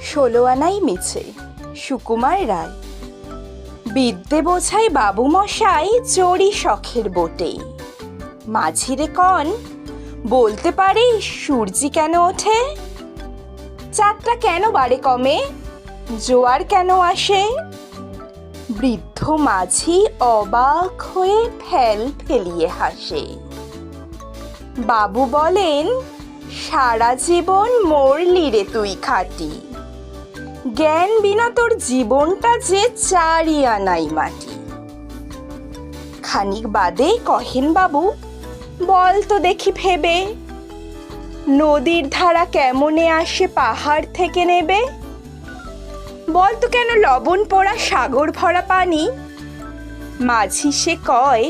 ষোলো আনাই মিছে। সুকুমার রায়। বিদ্যে বোঝাই বাবু মশাই চড়ি শখের বোটে। মাঝিরে কন বলতে পারিস সূর্যি কেন ওঠে? চাঁদটা কেন বাড়ে কমে, জোয়ার কেন আসে? বৃদ্ধ মাঝি অবাক হয়ে ফেল ফেলিয়ে হাসে। বাবু বলেন, সারা জীবন মরলি রে তুই খাটি, জ্ঞান বিনা তোর জীবনটা যে চারি আনাই মাটি। খানিক বাদে কহেন বাবু, বল তো দেখি ভেবে, নদীর ধারা কেমনে আসে পাহাড় থেকে নেবে? বল তো কেন লবণ পোড়া সাগর ভরা পানি? মাঝি সে কয়,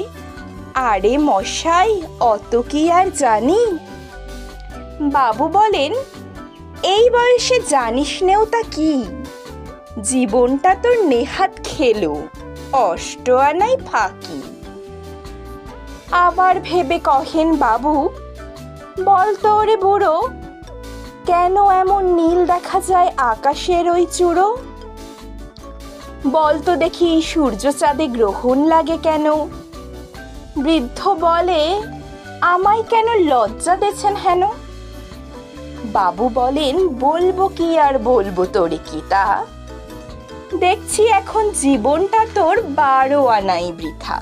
আরে মশাই অত কি আর জানি। বাবু বলেন, এই বয়সে জানিস নেও তা কি, জীবনটা তোর নেহাত খেলো, অষ্ট আনাই ফাঁকি। আবার ভেবে কহেন বাবু, বল তো ওরে বুড়ো, কেন এমন নীল দেখা যায় আকাশের ওই চূড়ো? বল তো দেখি সূর্য চাঁদে গ্রহণ লাগে কেন? বৃদ্ধ বলে, আমায় কেন লজ্জা দেছেন হেন? বাবু বলেন, বলবো কি আর বলবো তোরে কি তা, দেখছি এখন জীবনটা তোর 12 আনাই বৃথা।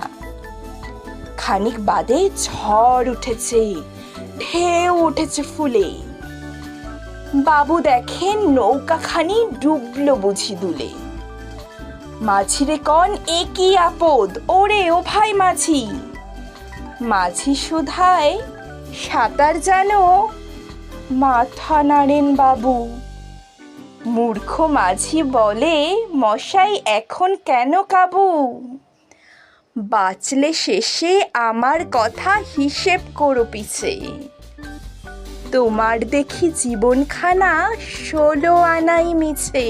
খানিক বাদে ঝড় উঠেছে, ঢেউ উঠেছে ফুলে। বাবু দেখেন নৌকাখানি ডুবলো বুঝি দুলে। মাঝিরে কন, এ কি আপদ, ওরে ও ভাই মাঝি। মাঝি শুধায়, সাঁতার জানো? মাথা নাড়েন বাবু। মূর্খ মাঝি বলে, মশাই এখন কেন কাবু? বাঁচলে শেষে আমার কথা হিসেব করো পিছে, তোমার দেখি জীবনখানা 16 আনাই মিছে।